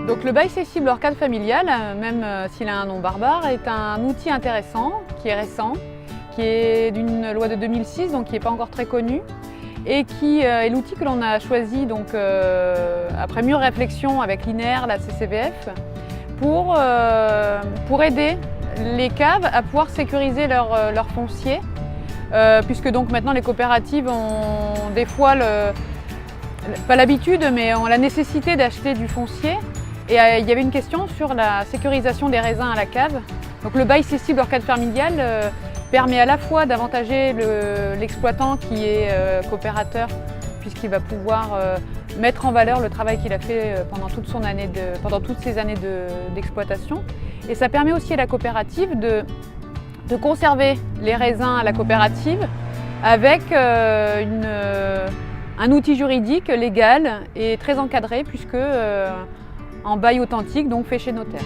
Donc le bail cessible hors cadre familial, même s'il a un nom barbare, est un outil intéressant, qui est récent, qui est d'une loi de 2006, donc qui n'est pas encore très connu, et qui est l'outil que l'on a choisi donc, après mûre réflexion avec l'INER, la CCVF, pour aider les caves à pouvoir sécuriser leur foncier, puisque donc maintenant les coopératives ont des fois, pas l'habitude, mais ont la nécessité d'acheter du foncier. Et il y avait une question sur la sécurisation des raisins à la cave. Donc le bail cessible hors cadre familial permet à la fois d'avantager l'exploitant qui est coopérateur, puisqu'il va pouvoir mettre en valeur le travail qu'il a fait pendant toutes ces années d'exploitation. Et ça permet aussi à la coopérative de conserver les raisins à la coopérative avec un outil juridique légal et très encadré, puisque en bail authentique, donc fait chez notaire.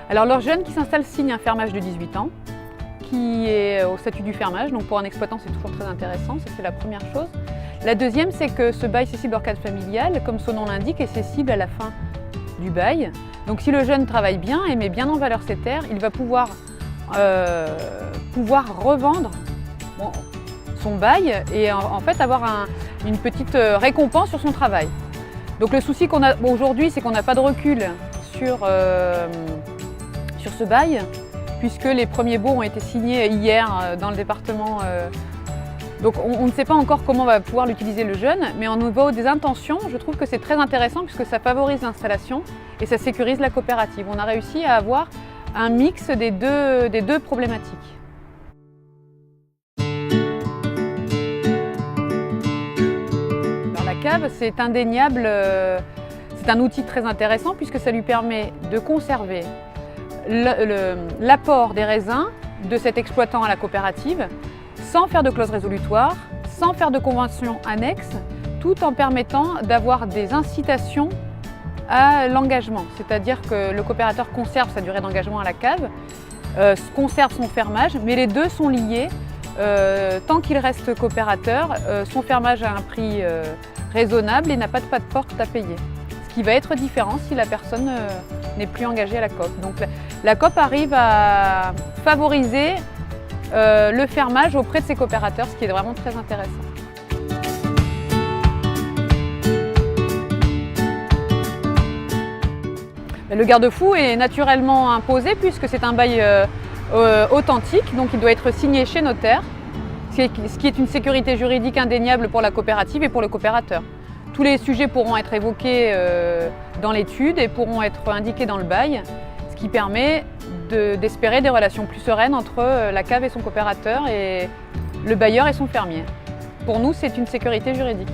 Alors leur jeune qui s'installe signe un fermage de 18 ans, qui est au statut du fermage, donc pour un exploitant c'est toujours très intéressant, ça c'est la première chose. La deuxième, c'est que ce bail cessible hors cadre familial, comme son nom l'indique, est cessible à la fin du bail. Donc si le jeune travaille bien et met bien en valeur ses terres, il va pouvoir revendre son bail et en fait avoir une petite récompense sur son travail. Donc le souci qu'on a aujourd'hui, c'est qu'on n'a pas de recul sur ce bail, puisque les premiers baux ont été signés hier dans le département. Donc on ne sait pas encore comment va pouvoir l'utiliser le jeune, mais au niveau des intentions, je trouve que c'est très intéressant puisque ça favorise l'installation et ça sécurise la coopérative. On a réussi à avoir un mix des deux problématiques. Alors, la cave, c'est indéniable, c'est un outil très intéressant puisque ça lui permet de conserver l'apport des raisins de cet exploitant à la coopérative sans faire de clause résolutoire, sans faire de convention annexe, tout en permettant d'avoir des incitations à l'engagement. C'est-à-dire que le coopérateur conserve sa durée d'engagement à la cave, conserve son fermage, mais les deux sont liés. Tant qu'il reste coopérateur, son fermage a un prix raisonnable et n'a pas de porte à payer. Ce qui va être différent si la personne n'est plus engagée à la coop. Donc la coop arrive à favoriser le fermage auprès de ses coopérateurs, ce qui est vraiment très intéressant. Le garde-fou est naturellement imposé puisque c'est un bail authentique, donc il doit être signé chez notaire, ce qui est une sécurité juridique indéniable pour la coopérative et pour le coopérateur. Tous les sujets pourront être évoqués dans l'étude et pourront être indiqués dans le bail, ce qui permet d'espérer des relations plus sereines entre la cave et son coopérateur et le bailleur et son fermier. Pour nous, c'est une sécurité juridique.